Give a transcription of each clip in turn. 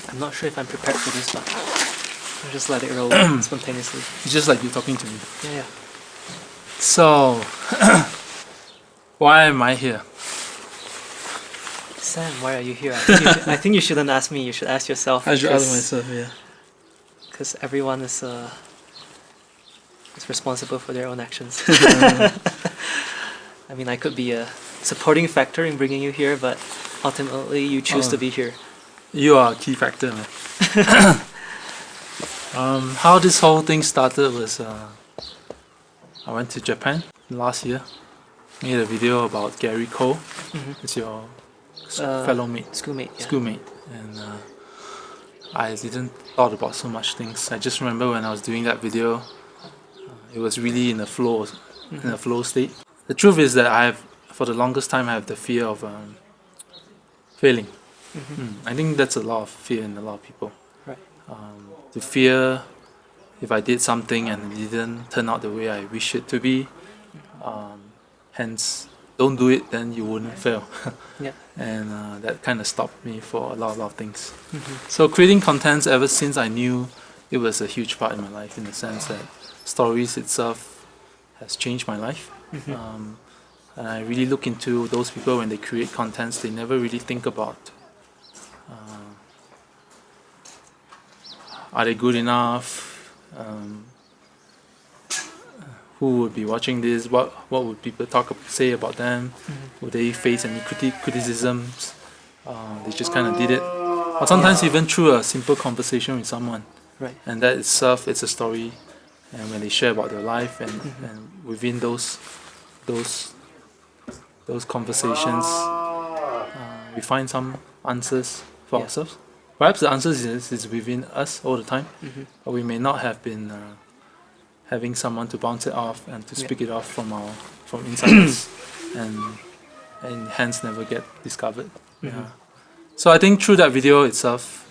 I'm not sure if I'm prepared for this, but I'll just let it roll spontaneously. It's just like you talking to me. Yeah. So, why am I here? Sam, why are you here? I think you shouldn't ask me. You should ask yourself. I should ask myself, yeah. Because everyone is responsible for their own actions. I mean, I could be a supporting factor in bringing you here, but ultimately you choose to be here. You are a key factor, man. How this whole thing started was I went to Japan last year. Made a video about Gary Cole. Mm-hmm. It's your fellow mate, schoolmate. Yeah. schoolmate, and I didn't thought about so much things. I just remember when I was doing that video, it was really in a flow, in a flow state. The truth is that for the longest time, I have the fear of failing. I think that's a lot of fear in a lot of people. Right. The fear if I did something and it didn't turn out the way I wish it to be. Hence, don't do it, then you wouldn't fail. Yeah. And that kind of stopped me for a lot of things. So creating contents ever since I knew it was a huge part in my life, in the sense that stories itself has changed my life. And I really look into those people when they create contents, they never really think about are they good enough? Who would be watching this? What would people say about them? Would they face any criticisms? They just kind of did it. Or sometimes even through a simple conversation with someone. Right. And that itself, it's a story. And when they share about their life, and within those conversations, we find some answers for ourselves. Perhaps the answer is within us all the time, but we may not have been having someone to bounce it off and to speak it off from inside us, and hence never get discovered. So I think through that video itself,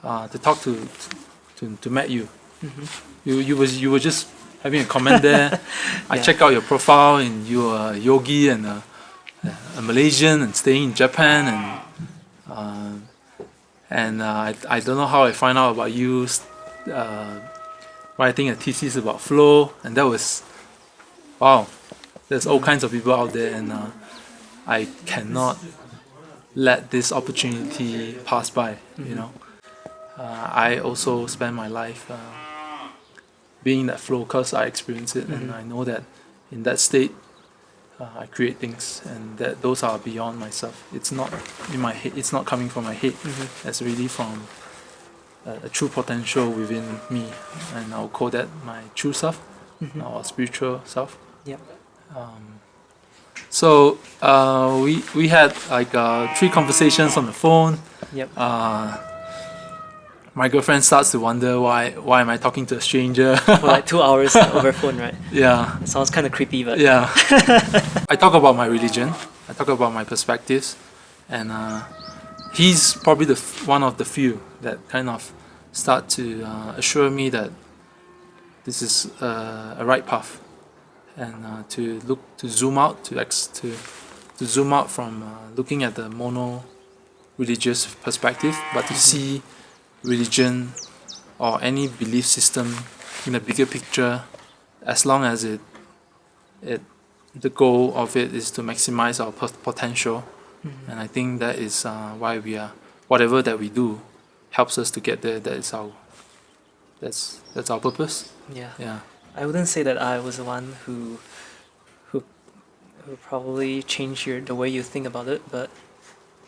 to talk to Matt, you were just having a comment there. I checked out your profile, and you are a yogi and a Malaysian and staying in Japan, and I don't know how I find out about you writing a thesis about flow, and that was wow. There's all kinds of people out there, and I cannot let this opportunity pass by. You know, I also spend my life being in that flow because I experience it, and I know that in that state I create things, and that those are beyond myself. It's not in my head. It's not coming from my head. It's really from a true potential within me, and I'll call that my true self, or spiritual self. Yep. So we had like 3 conversations on the phone. Yep. My girlfriend starts to wonder why am I talking to a stranger For like 2 hours over phone, right? Yeah. It sounds kind of creepy, but Yeah. I talk about my religion. I talk about my perspectives, and he's probably one of the few that kind of start to assure me that this is a right path, and to zoom out, to zoom out from looking at the mono religious perspective, but to see religion or any belief system in a bigger picture, as long as the goal of it is to maximize our potential. And I think that is why whatever that we do helps us to get there. That's our purpose. yeah. I wouldn't say that I was the one who probably changed the way you think about it, but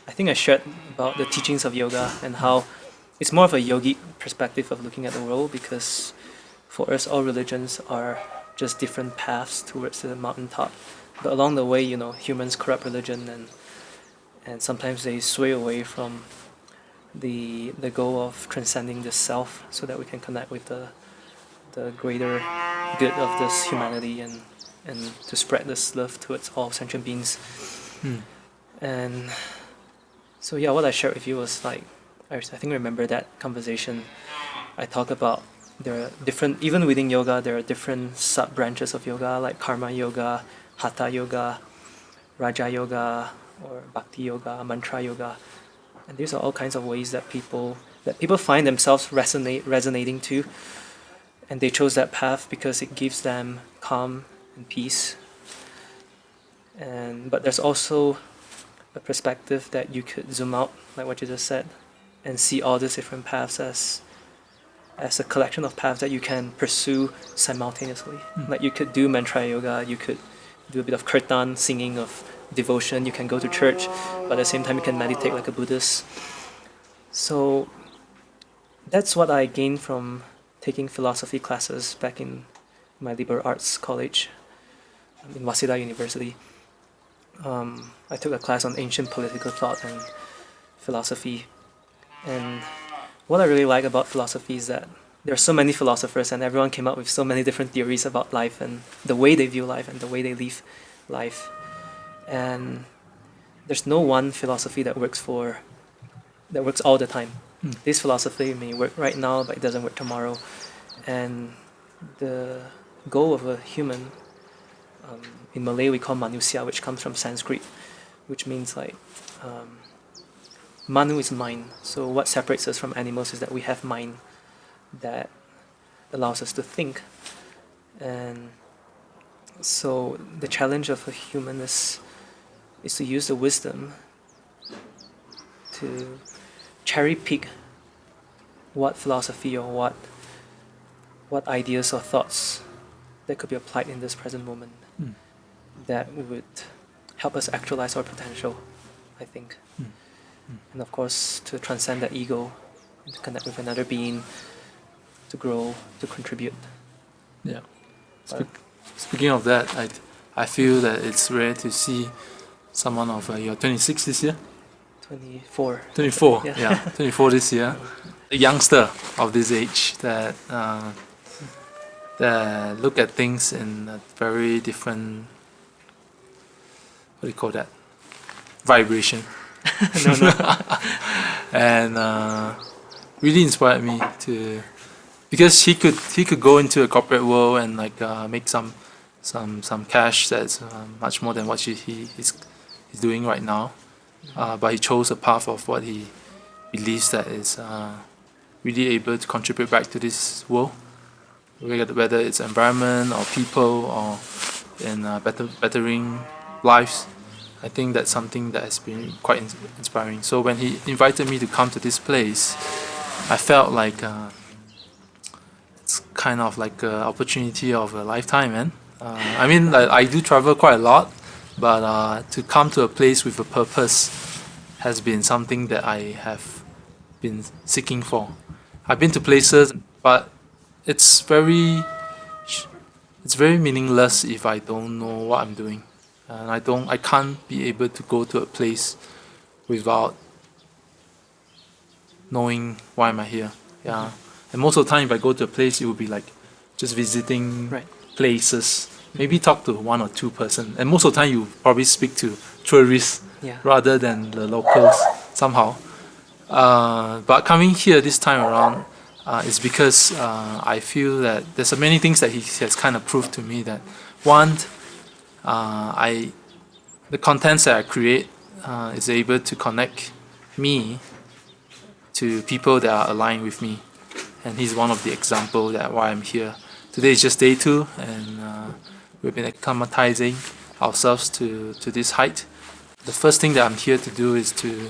I think I shared about the teachings of yoga and how it's more of a yogic perspective of looking at the world, because for us all religions are just different paths towards the mountaintop. But along the way, humans corrupt religion, and sometimes they sway away from the goal of transcending the self, so that we can connect with the greater good of this humanity, and to spread this love towards all sentient beings. And so what I shared with you was like, I think remember that conversation. I talk about there are different, even within yoga, there are different sub branches of yoga, like karma yoga, hatha yoga, raja yoga, or bhakti yoga, mantra yoga. And these are all kinds of ways that people that people find themselves resonating to, and they chose that path because it gives them calm and peace. But there's also a perspective that you could zoom out, like what you just said, and see all these different paths as a collection of paths that you can pursue simultaneously. Like you could do mantra yoga, you could do a bit of kirtan, singing of devotion, you can go to church, but at the same time you can meditate like a Buddhist. So that's what I gained from taking philosophy classes back in my liberal arts college in Waseda University. I took a class on ancient political thought and philosophy. And what I really like about philosophy is that there are so many philosophers and everyone came up with so many different theories about life and the way they view life and the way they live life. And there's no one philosophy that works all the time. This philosophy may work right now, but it doesn't work tomorrow. And the goal of a human, in Malay we call manusia, which comes from Sanskrit, which means like manu is mind. So what separates us from animals is that we have mind that allows us to think. And so the challenge of a human is to use the wisdom to cherry pick what philosophy or what ideas or thoughts that could be applied in this present moment that would help us actualize our potential, I think. And of course, to transcend that ego, and to connect with another being, to grow, to contribute. Yeah. Speaking of that, I feel that it's rare to see someone of you're 26 this year? 24. 24, Yeah. yeah, 24 this year. A youngster of this age that look at things in a very different, what do you call that? Vibration. No. And really inspired me to, because he could go into a corporate world and like make some cash that's much more than what he's doing right now. But he chose a path of what he believes that is really able to contribute back to this world, whether it's environment or people or in bettering lives. I think that's something that has been quite inspiring. So when he invited me to come to this place, I felt like it's kind of like an opportunity of a lifetime, man. I mean, like, I do travel quite a lot, but to come to a place with a purpose has been something that I have been seeking for. I've been to places, but it's very meaningless if I don't know what I'm doing, and I can't be able to go to a place without knowing why am I here. Yeah, and most of the time, if I go to a place, it will be like just visiting places. Maybe talk to one or two person, and most of the time you probably speak to tourists rather than the locals somehow. But coming here this time around is because I feel that there's so many things that he has kind of proved to me that one, the contents that I create is able to connect me to people that are aligned with me, and he's one of the example that why I'm here. Today is just day 2, and we've been acclimatizing ourselves to this height. The first thing that I'm here to do is to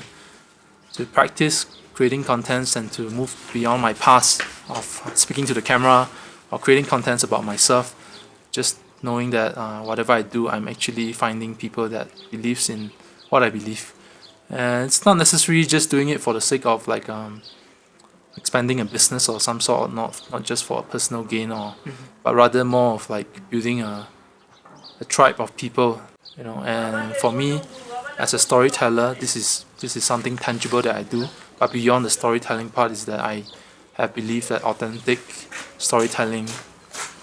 practice creating contents and to move beyond my past of speaking to the camera or creating contents about myself. Just knowing that whatever I do, I'm actually finding people that believes in what I believe. And it's not necessarily just doing it for the sake of like expanding a business or some sort, not just for a personal gain but rather more of like building a tribe of people, you know. And for me, as a storyteller, this is something tangible that I do. But beyond the storytelling part is that I have believed that authentic storytelling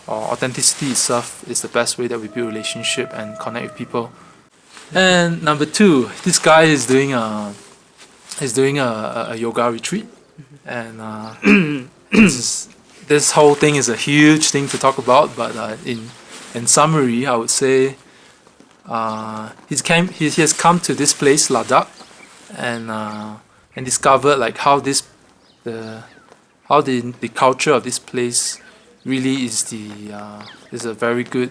or authenticity itself is the best way that we build relationship and connect with people. And number 2, this guy is doing a yoga retreat, and this whole thing is a huge thing to talk about. But in summary, I would say he has come to this place, Ladakh, and discovered like how this the culture of this place really is a very good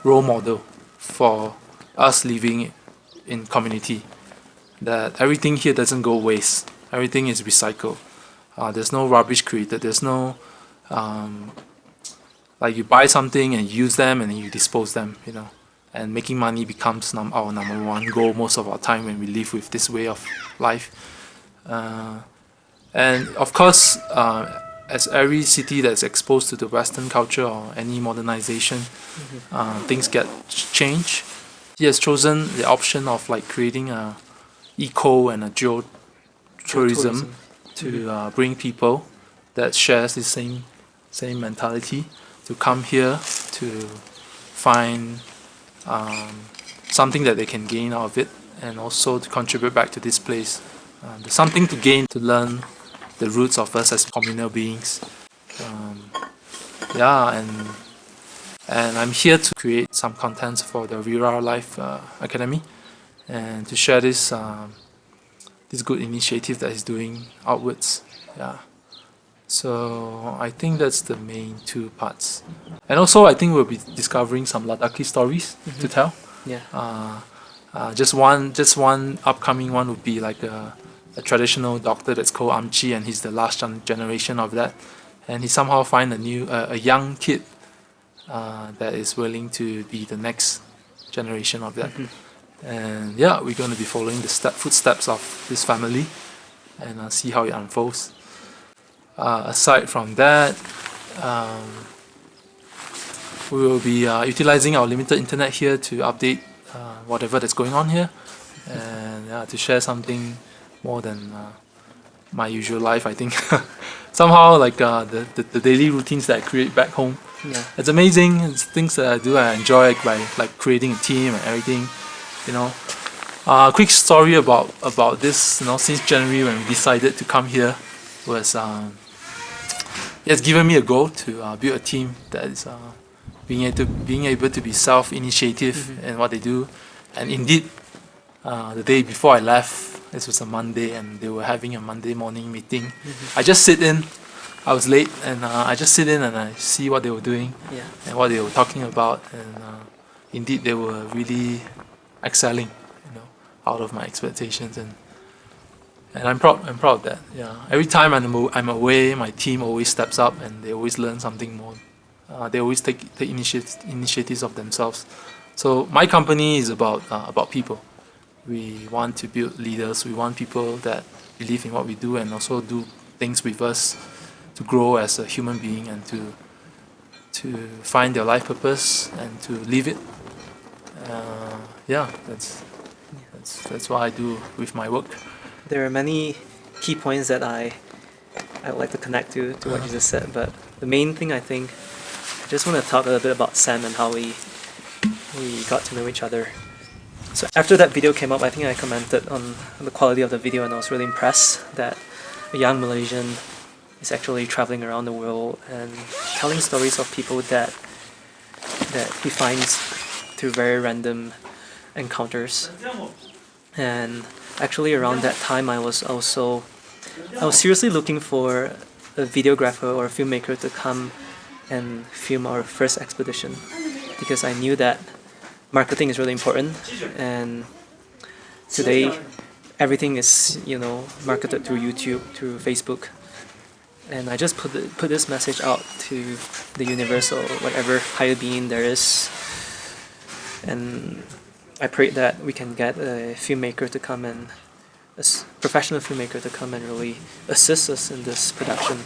role model for us living in community. That everything here doesn't go waste. Everything is recycled. There's no rubbish created. There's no like you buy something and use them and then you dispose them. And making money becomes our number one goal most of our time when we live with this way of life. And of course, as every city that's exposed to the Western culture or any modernization, things get changed. He has chosen the option of like creating a eco and a geotourism to bring people that shares the same mentality to come here to find something that they can gain out of it and also to contribute back to this place. There's something to gain to learn the roots of us as communal beings. And I'm here to create some contents for the Vira Life Academy and to share this good initiative that he's doing outwards. So I think that's the main two parts. And also I think we'll be discovering some Ladakhi stories to tell. Just one upcoming one would be like a traditional doctor that's called Amchi, and he's the last generation of that. And he somehow find a young kid that is willing to be the next generation of that. And we're going to be following the footsteps of this family and see how it unfolds. Aside from that, we will be utilizing our limited internet here to update whatever that's going on here, and to share something more than my usual life. I think somehow like the daily routines that I create back home. It's amazing. It's things that I do. I enjoy by like creating a team and everything. Quick story about this. Since January when we decided to come here, was it's given me a goal to build a team that is being able to be self-initiative in what they do. And indeed, the day before I left, this was a Monday, and they were having a Monday morning meeting. I just sit in. I was late, and I just sit in and I see what they were doing and what they were talking about. And indeed, they were really excelling, out of my expectations. And I'm proud of that. Every time I'm away, my team always steps up and they always learn something more. They always take initiatives of themselves. So my company is about people. We want to build leaders. We want people that believe in what we do and also do things with us to grow as a human being and to find their life purpose and to live it. That's what I do with my work. There are many key points that I would like to connect to what you just said, but the main thing I think, I just want to talk a little bit about Sam and how we got to know each other. So after that video came up, I think I commented on the quality of the video, and I was really impressed that a young Malaysian is actually traveling around the world and telling stories of people that he finds through very random encounters. And actually around that time I was seriously looking for a videographer or a filmmaker to come and film our first expedition, because I knew that marketing is really important, and today everything is marketed through YouTube, through Facebook. And I just put this message out to the universe or whatever higher being there is, and I prayed that we can get a filmmaker to come and a professional filmmaker to come and really assist us in this production.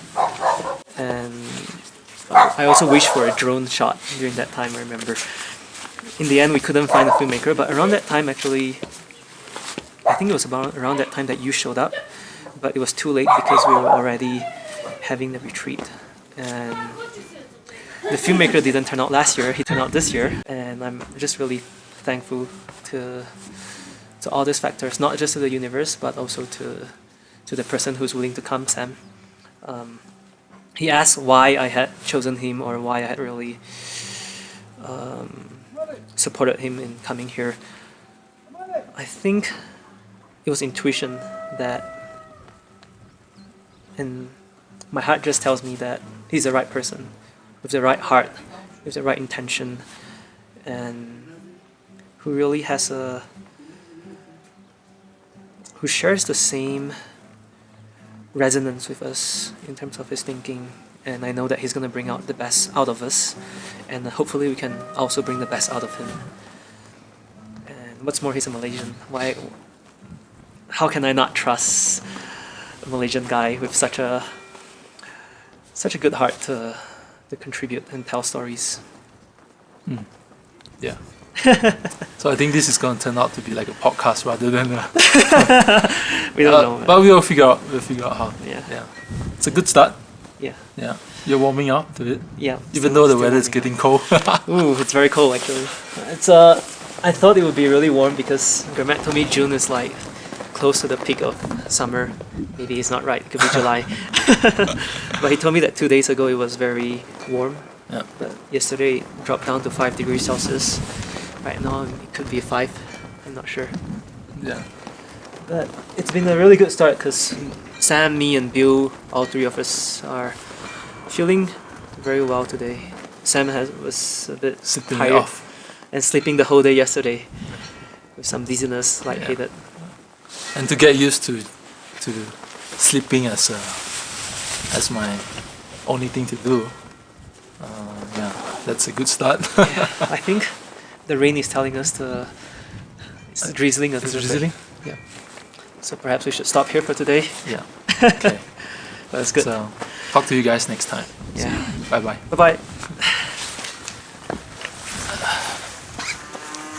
And I also wished for a drone shot during that time. I remember in the end we couldn't find a filmmaker, but around that time, actually I think it was about around that time that you showed up, but it was too late because we were already having the retreat. And the filmmaker didn't turn out last year, he turned out this year, and I'm just really thankful to all these factors, not just to the universe, but also to the person who's willing to come, Sam. He asked why I had chosen him or why I had really supported him in coming here. I think it was intuition that and my heart just tells me that he's the right person, with the right heart, with the right intention, and who really who shares the same resonance with us in terms of his thinking. And I know that he's going to bring out the best out of us, and hopefully we can also bring the best out of him. And what's more, he's a Malaysian. How can I not trust a Malaysian guy with such a good heart to contribute and tell stories? Yeah. So I think this is going to turn out to be like a podcast rather than a, We don't know. but we'll figure out how. Yeah. Yeah. It's a good start. Yeah. Yeah. You're warming up to it. Yeah. Even though the still weather is warming getting cold. up. Ooh, it's very cold actually. I thought it would be really warm because Gramet told me June is like close to the peak of summer. Maybe he's not right. It could be July. But he told me that 2 days ago it was very warm. Yeah. But yesterday it dropped down to 5 degrees Celsius. Right now it could be 5. I'm not sure. Yeah. But it's been a really good start because Sam, me, and Bill, all three of us are feeling very well today. Sam was a bit Sleeping tired off. and sleeping the whole day yesterday with some dizziness, lightheaded. And to get used to sleeping as my only thing to do. Yeah, that's a good start. Yeah, I think the rain is telling us it's drizzling a It's little bit. drizzling? Yeah. So perhaps we should stop here for today. Yeah. Okay. That's good. So talk to you guys next time. Yeah. Bye bye. Bye bye.